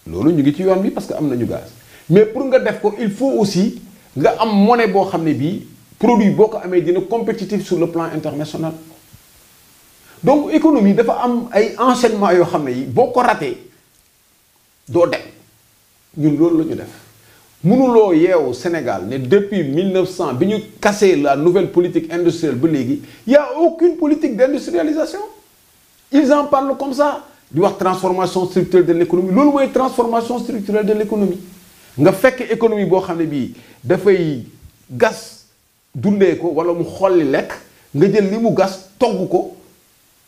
loolu ñu ngi ci yoon bi parce que am nañu gaz mais pour nga def ko il faut aussi nga am monnaie boo xam ne bii produit boo ko amee dina compétitif sur le plan international. Donc économie dafa am ay enchaînement yoo xam ne yi boo ko ratee doo dem ñun loolu la ñu def mënuloo yeewu Sénégal ne depuis 1900 bi ñu cassé la nouvelle politique industrielle ba léegi y a aucune politique d'industrialisation. Ils en parlent comme ça di wax transformation structurelle de l'économie loolu mooy transformation structurelle de l'économie nga fekk économie boo xam ne bii dafay gas dundee ko wala mu xolli lekk nga jël li mu gas togg ko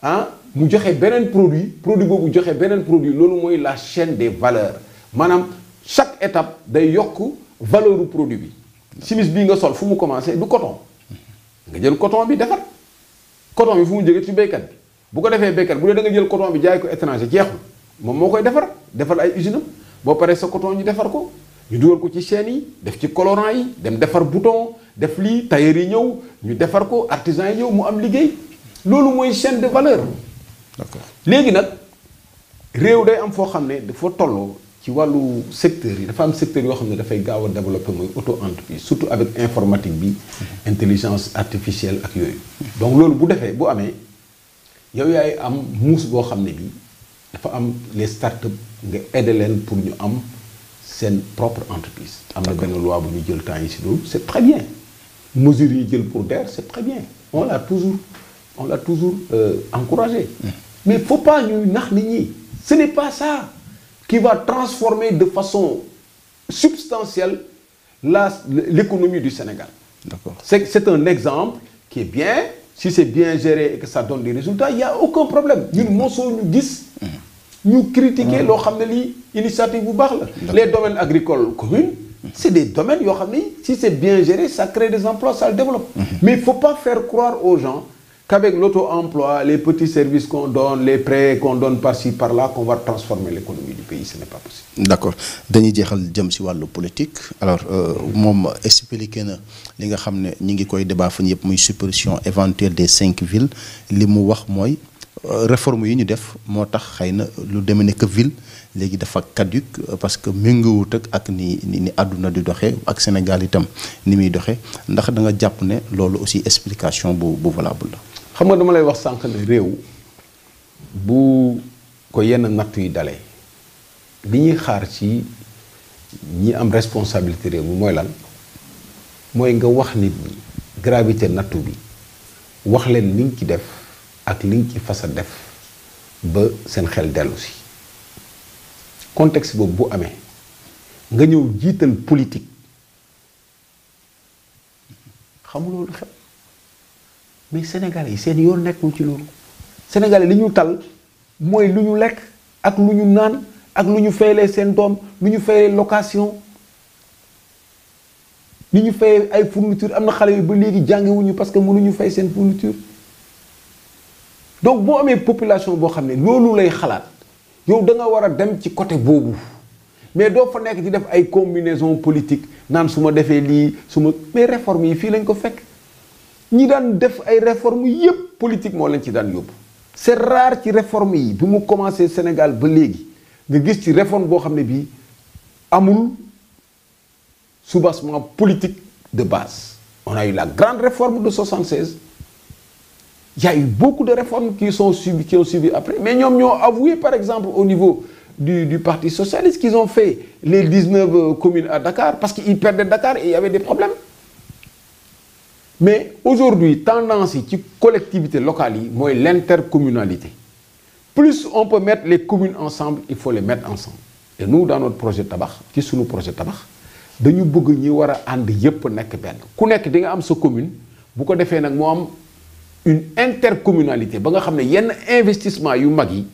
ah mu joxe beneen produit boobu joxe beneen produit loolu mooy la chaîne des valeurs maanaam chaque étape day yokk valeur du produit bi simis bii nga sol fu mu commencé du coton nga jël coton bi defar coton bi fu mu jógee ci béykat bi bu ko defee béykat bu dee da nga jël coton bi jaay ko étranger jeexul moom moo koy defar ay usine am boo paree sa coton ñu defar ko ñu dugal ko ci chaîne yi def ci colorant yi dem defar bouton def lii tailleur yi ñëw ñu defar ko artisan yi ñëw mu am liggéey loolu mooy chaîne de valeur. D'accord. léegi nag réew day am foo xam ne dafa tolloo ci wàllu secteur yi dafa am secteur yoo xam ne dafay gaaw a développer mooy auto-entreprise surtout avec informatique bi intelligence artificielle ak yooyu. donc loolu bu defee bu amee yow yaay am muus boo xam ne bii dafa am les start-up nga aider leen pour ñu am seen propre entreprise. am na benn loi bu ñu jël temps yi si loolu c'est très bien mesures yi jël pour DER c'est très bien on l'a toujours encouragé. Mais il ne faut pas nous nax nit ñi. Ce n'est pas ça qui va transformer de façon substantielle l'économie du Sénégal. D'accord. C'est un exemple qui est bien. Si c'est bien géré et que ça donne des résultats, il n'y a aucun problème. Nous nous critiquer l'initiative bu baax la. Les domaines agricoles communs, c'est des domaines, si c'est bien géré, ça crée des emplois, ça le développe. Mais il ne faut pas faire croire aux gens qu'avec l'auto-emploi, les petits services qu'on donne, les prêts qu'on donne par-ci, par-là, qu'on va transformer l'économie du pays. Ce n'est pas possible. D'accord. Dañuy jeexal jëm ci wàllu politique alors moom expliqué na li nga xam ne ñi ngi koy débat fan yëpp muy suppression éventuelle des 5 villes li mu wax mooy réforme yi ñu def moo tax xëy na lu demee ne que ville léegi dafa caduc parce que méngoowut ak ni àdduna di doxee ak Sénégal itam ni muy doxee ndax da nga jàpp ne loolu aussi explication bu valable la. xam nga dama lay wax sànq ne réew bu ko yenn nattu yi dalee li ñuy xaar ci ñi am responsabilité réew mi mooy lan mooy nga wax nit ñi gravité nattu bi wax leen li nga ci def ak li nga ci fas a def ba seen xel dellu si contexte boobu bu amee nga ñëw jiital politique xam loolu xew mais Sénégalais yi seen yoon nekkul ci loolu Sénégalais li ñu tal mooy lu ñu lekk ak lu ñu naan ak lu ñu fayalee seen doom lu ñu fayalee location lu ñu fayee ay fourniture am na xale yu ba léegi jàngewuñu parce que mënuñu fay seen fourniture donc boo amee population boo xam ne loolu lay xalaat yow da nga war a dem ci côté boobu mais doo fa nekk di def ay combinaison politique naan su ma defee lii mais réforme yi fii lañ ko fekk ñi daan def ay réforme yépp politique moo leen ci daan yóbbu c'est rare ci réforme yi bi mu commencé Sénégal ba léegi nga gis ci réforme boo xam ne bii amul soubassement politique de base. On a eu la grande réforme de 76. Il y a eu beaucoup de réformes qui ont suivi après. Mais ils ont avoué, par exemple, au niveau du Parti Socialiste, qu'ils ont fait les 19 communes à Dakar parce qu'ils perdaient Dakar et il y avait des problèmes. Mais aujourd'hui, tendance qui collectivité locale, c'est l'intercommunalité. Plus on peut mettre les communes ensemble, il faut les mettre ensemble. Et nous, dans notre projet Tabac, qui est sous nos projets Tabac, dañu bëgg ñi war a ànd yépp nekk benn ku nekk di nga am sa commune bu ko defee nag moo am une intercommunalité ba nga xam ne yenn investissement yu mag yi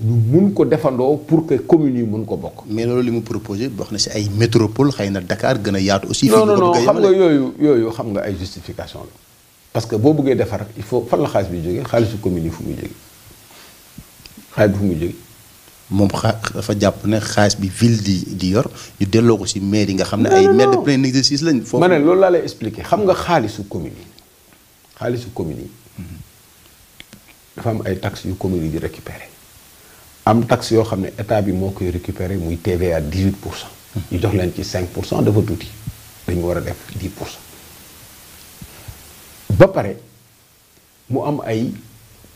ñu mun ko defandoo pour que communes yi mun ko bokk. mais loolu li mu proposé wax na si ay métropole xëy na Dakar gën a yaatu aussi. non xam nga yooyu xam nga ay justification la parce que boo bëggee defar il faut fan la xaalis bi jógee xaalisu commune yi fu muy jógee xaalis bi fu muy jógee moom dafa jàpp ne xaalis bi ville di yor ñu delloo ko ci maire yi nga xam ne ay maire de plein exercice lañ. foofu ma ne loolu laa lay expliquer xam nga xaalisu commune yi dafa am ay taxes yu commune yi di récupérer am taxes yoo xam ne état bi moo koy récupérer muy TVA 18%. ñu jox leen ci 5% dafa tuuti dañu war a def 10%. ba pare mu am ay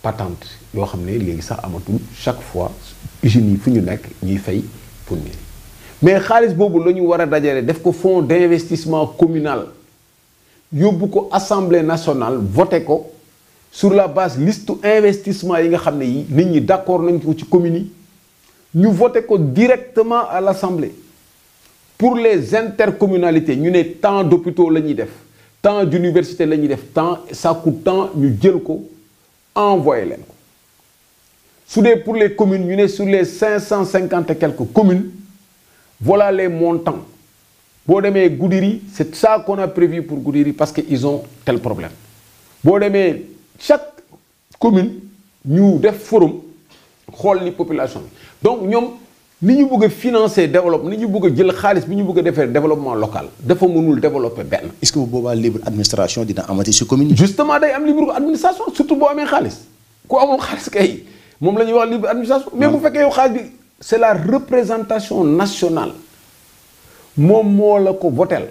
patente yoo xam ne léegi sax amatul chaque fois usines yi fu ñu nekk ñuy fay pour mairie mais xaalis boobu la ñu war a dajale def ko fonds d'investissement communal yóbbu ko assemblée nationale voté ko sur la base liste investissement yi nga xam ne yi nit ñi d'accord nañ ko ci communes yi ñu voté ko directement à l'assemblée pour les intercommunalités ñu ne tant d'hôpitaux la ñuy def tant d'universités la ñuy def tant ça coûte tant ñu jël ko envoyé leen ko su dee pour les communes ñu ne sur les 550 et quelques communes voilà les montants boo demee Goudiri c'est ça qu'on a prévu pour Goudiri parce que ils ont tel problème boo demee chaque commune ñu def forum xool li population bi donc ñoom ni ñu bëgg a financer développement ni ñu bëgg a jël xaalis bi ñu bëgg a defee développement local dafa mënul développer benn. est-ce que bu boobaa libre administration dina amati ci commune yi. justement day am libre administration surtout boo amee xaalis ku amul xaalis kay moom la ñuy wax libre administration. mais bu fekkee yow xaalis bi c'est la représentation nationale moom moo la ko votel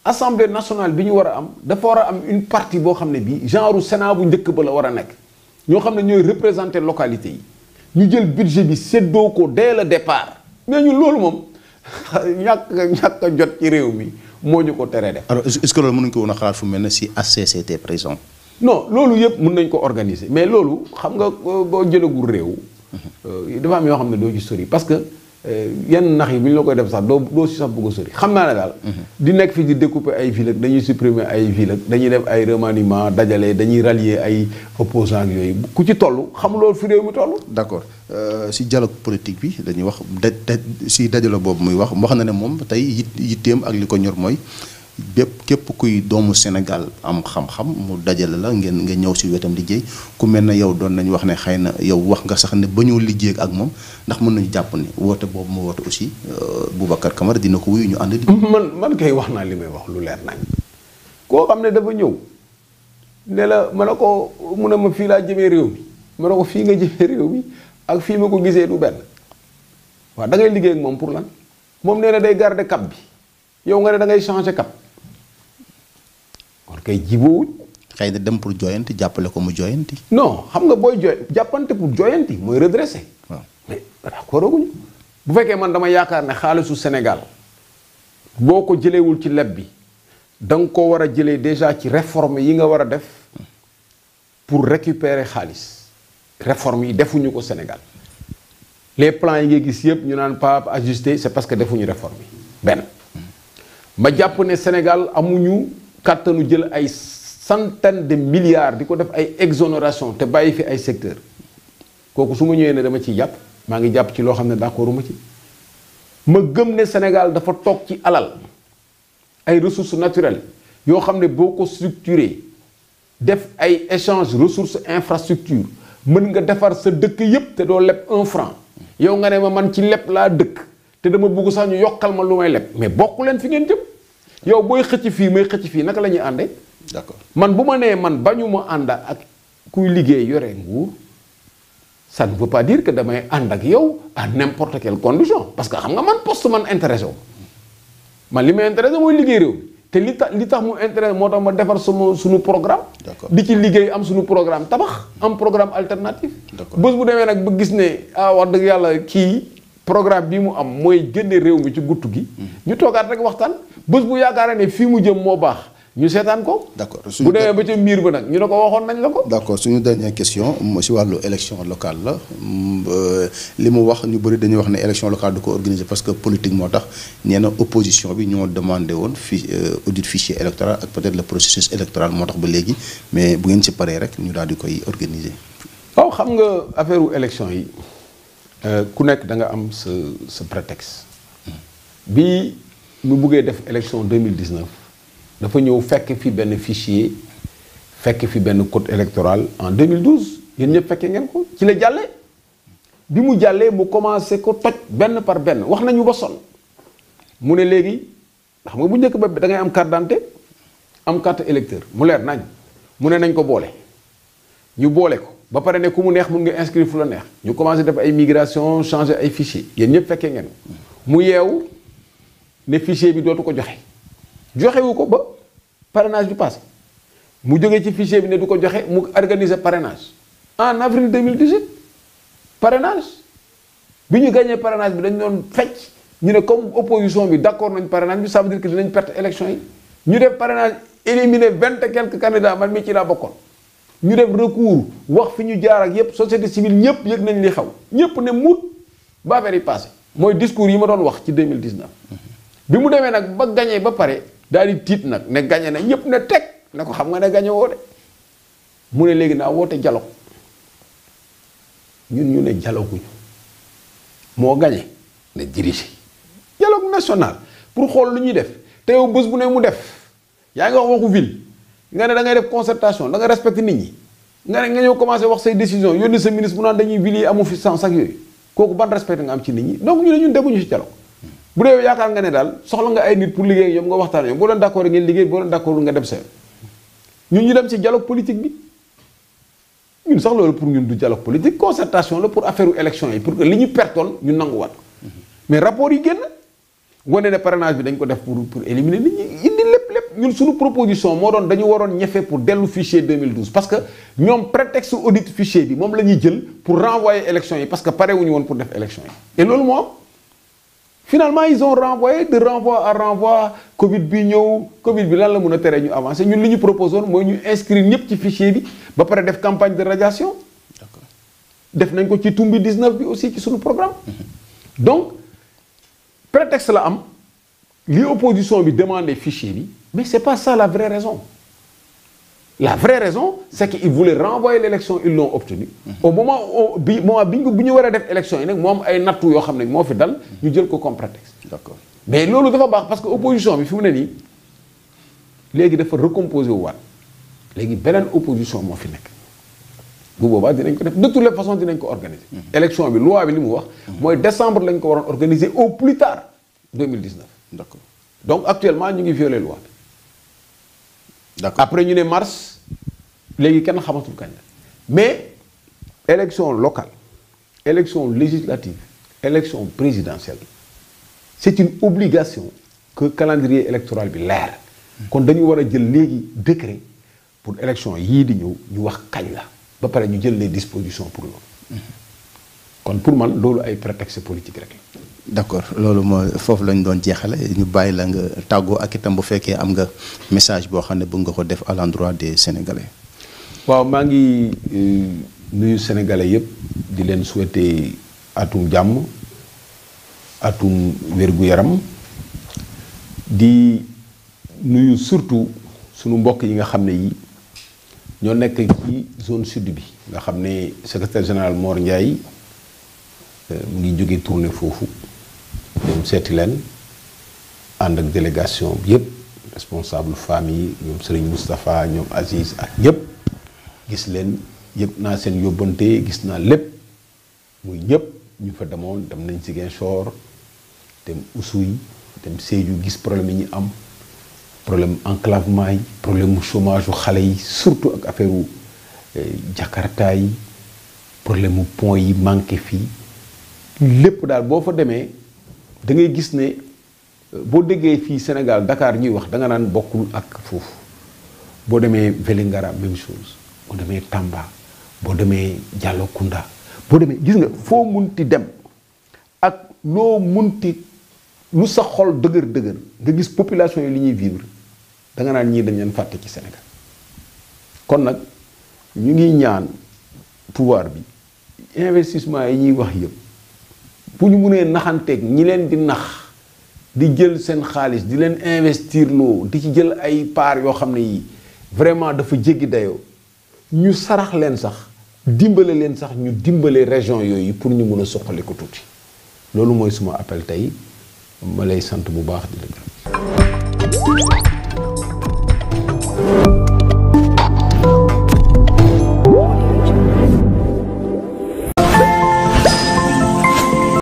assemblée nationale bi ñu war a am dafa war a am une partie boo xam ne bii genre Sénat bu njëkk ba la war a nekk ñoo xam ne ñooy représenter localité yi. ñu jël budget bi séddoo ko dès le départ mais ñu loolu moom ñàkk a jot ci réew mi moo ñu ko teree def. alors est-ce que loolu mën nañu ko woon a xalaat fu mel ne si HCCT par exemple. non loolu yëpp mën nañ ko organiser mais loolu xam nga boo jëlagul réew. dafa am yoo xam ne doo ci sori parce que yenn nax yi bu ñu la koy def sax doo si sax bëgg a sori xam naa ne daal. di nekk fii di découper ay villes ak dañuy supprimer ay villes ak dañuy def ay remaniement dajale dañuy rallier ay opposants ak yooyu ku ci toll xam loolu fi réew mi toll. d'accord si dialogue politique bi dañuy wax si dajale boobu muy wax na ne moom tey yitteem ak li ko ñor mooy képp kuy doomu Sénégal am xam-xam mu dajale la nga ñëw si wetam liggéey ku mel ne yow doon nañu wax ne xëy na yow wax nga sax ne ba ñëw liggéey ak moom ndax mën nañu jàpp ne woote boobu mu woote aussi Boubacar Camara dina ko wuyu ñu ànd. man kay wax naa li may wax lu leer nañ koo xam ne dafa ñëw ne la ma ne ko mu ne ma fii laa jëmee réew mi ma ne ko fii nga jëmee réew mi ak fii ma ko gisee du benn waaw da ngay liggéey ak moom pour lan moom nee na day garder cap bi yow nga ne da ngay changer cap. kon kay jiboowuñ. xëy na dem pour joyanti jàppale ko mu joyanti. non xam nga booy jàppante pour joyanti mooy redresser. waaw mais d'accord aguñu bu fekkee man dama yaakaar ne xaalisu Sénégal boo ko jëleewul ci leb bi da nga ko war a jëlee déjà ci réforme yi nga war a def pour récupérer xaalis réforme yi defuñu ko Sénégal les plans yi nga gis yëpp ñu naan pas ajusté c'est parce que defuñu réforme yi benn ma jàpp ne Sénégal amuñu kàttanu jël ay centaines de milliards di ko def ay exonération te bàyyi fi ay secteurs kooku su ma ñëwee ne dama ciy jàpp maa ngi jàpp ci loo xam ne d'accord ma ci ma gëm ne Sénégal dafa toog ci alal ay ressources naturelles yoo xam ne boo ko structuré def ay échange ressources infrastructure mën nga defar sa dëkk yépp te doo leb 1 franc yow nga ne ma man ci leb laa dëkk te dama bugg sax ñu yokkal ma lu may leb mais bokku leen fi ngeen jëm yow booy xëcc fii may xëcc fii naka la ñuy àndee. d'accord man bu ma nee man bañu ma ànd ak kuy liggéey yore nguur ça ne veut pas dire que damay ànd ak yow à n'importe quelle condition parce que xam nga man poste man intéressé wu man li may intéressé mooy liggéey réew te li tax mu intéressé moo tax ma defar suñu programme. d'accord di ci liggéey am suñu programme tabax am programme alternatif. d'accord bés bu demee nag ba gis ne wax dëgg yàlla kii programme bi mu am mooy génne réew mi ci guttu gi. ñu toogaat rek waxtaan bés bu yaakaaree ne fii mu jëm moo baax. ñu seetaan ko. d'accord bu demee ba ca miir ba nag ñu ne ko waxoon nañ la ko. d'accord suñu dernière question si wàllu élection locale la li mu wax ñu bëri dañuy wax ne élection locale du ko organiser parce que politique moo tax nee na opposition bi ñoo demandé woon audit fichier électoral ak peut-être le processus électoral moo tax ba léegi mais bu ngeen ci paree rek ñu daal di koy organiser. waaw xam nga affaire u élection yi ku nekk da nga am sa prétexte bi mu buggee def élection 2019. dafa ñëw fekk fi benn fichier fekk fi benn code électoral en 2012 yéen ñëpp fekkee ngeen ko ci la jàllee bi mu jàllee mu commencé ko toj benn par benn wax nañu ba sonn mu ne léegi xam nga bu njëkk ba da ngay am carte d'identité am carte électeur mu leer nañ mu ne nañ ko boole ñu boole ko ba pare ne ku mu neex mun nga inscrire fu la neex ñu commencé def ay migration changer ay fichier yéen ñëpp fekkee ngeen mu yeewu ne fichier bi dootu ko joxewu ko ba parrainage bi passé mu jógee ci fichier bi ne du ko joxe mu organiser parrainage en avril 2018 parrainage bi ñu gagné parrainage bi dañ doon fecc ñu ne comme opposition bi d'accord nañ parrainage bi ça veut dire que dinañ perte élection yi ñu def parrainage éliminer 20 et quelques candidats man mii ci laa bokkoon ñu def recours wax fi ñu jaar ak yépp société civile ñëpp yëg nañ li xaw ñëpp ne muut ba affaire yi passé mooy discours yi ma doon wax ci 2019 bi mu demee nag ba gagné ba pare daal di tiit nag ne gagné na ñëpp ne teg ne ko xam nga ne gagné woo de mu ne léegi naa woote dialogue ñun ñu ne dialogue guñu moo gagné ne dirigé dialogue national pour xool lu ñuy def te yow bés bu ne mu def yaa ngi wax waxu ville nga ne da ngay def concertation da nga respecté nit ñi nga ne nga ñëw commencé wax say décision yónni sa ministre mu naan dañuy ville yi amu fi sens ak yooyu kooku ban respecté nga am ci nit ñi donc ñu ne ñun demuñu ci dialogue bu dee yaakaar nga ne daal soxla nga ay nit pour liggéey ak ñoom nga waxtaan ñoom boo leen d'accord ngeen liggéey boo leen d'accord nga dem seen ñun ñu dem ci dialogue politique bi ñun sax loolu pour ñun du dialogue politique concertation la pour affaire élection yi pour que li ñu pertoon ñu nanguwaat mais rapport yi génn wane ne parrainage bi dañ ko def pour éliminer nit ñi indi lépp ñun suñu proposition moo doon dañu waroon ñefe pour dellu fichier 2012 parce que ñoom prétexte audit fichier bi moom la ñuy jël pour renvoyer élection yi parce que pare wuñu woon pour def élection yi et loolu moo am finalement ils ont renvoyé de renvoi à renvoi Covid bi ñëw Covid bi lan la mën a tere ñu avancer ñun li ñu proposé woon mooy ñu inscrire ñëpp ci fichier bi ba pare def campagne de radiation. D'accord. Def nañ ko ci Tumbi 19 bi aussi ci suñu programme. Donc prétexte la am li opposition bi demandé fichier bi mais c'est pas ça la vraie raison. La vraie raison c'est qu'ils voulaient renvoyer l'élection ils l'ont obtenu. Au moment bi ñu war a def élection yi nag moo am ay nattu yoo xam ne moo fi dal ñu jël ko comme prétexte. D'accord. Mais loolu dafa baax parce que opposition bi fi mu ne nii léegi dafa recomposer wu waat léegi beneen opposition moo fi nekk bu boobaa dinañ ko def de toutes les façons dinañ ko organiser. Élection bi loi bi li mu wax. mooy décembre lañ ko waroon organiser au plus tard 2019. D'accord. Donc actuellement ñu ngi violer loi bi. D'accord. Après ñu ne mars léegi kenn xamatul kañ la mais élection locale élection législative élection présidentielle c'est une obligation que calendrier électoral bi leer kon dañu war a jël léegi décret pour élection yii di ñëw ñu wax kañ la ba pare ñu jël les dispositions pour loolu kon pour man loolu ay prétexte politique rek la. D'accord loolu mooy foofu lañ doon jeexale ñu bàyyi la nga tàggoo ak itam bu fekkee am nga message boo xam ne bëgg nga ko def à l'endroit des Sénégalais. waaw maa ngi nuyu Sénégalais yëpp di leen souhaiter atum jàmm atum wér-gu-yaram di nuyu surtout sunu mbokk yi nga xam ne yi ñoo nekk ci zone sud bi nga xam ne secrétaire général Mor Ndiaye mu ngi jóge tournée foofu dem seeti leen ànd ak délégation bi yëpp responsable famille ñoom Serigne Moustapha ñoom Aziz ak ñëpp gis leen yëpp naa seen yóbbante gis naa lépp muy ñëpp ñu fa demoon dem nañ Ziguinchor dem Oussouye dem Sédhiou gis problème yi ñu am problème enclavement yi problème mu chômage u xale yi surtout ak affaire u Jakarta yi problème mu pont yi manqué fii lépp daal boo fa demee da ngay gis ne boo déggee fii Sénégal Dakar ñuy wax da nga naan bokkul ak foofu boo demee Vélingara même chose boo demee Tamba boo demee Diallokounda boo demee gis nga foo munti dem ak loo munti lu sa xol dëgër nga gis population yi li ñuy vivre da nga naan ñii dañ leen fàtte ci Sénégal kon nag ñu ngi ñaan pouvoir bi investissement yi ñuy wax yëpp bu ñu mënee naxanteeg ñi leen di nax di jël seen xaalis di leen investir loo di ci jël ay part yoo xam ne yi vraiment dafa jéggi dayoo ñu sarax leen sax dimbale leen sax ñu dimbale région yooyu pour ñu mën a soqali ko tuuti loolu mooy suma appel tey ma lay sant bu baax di la gërëm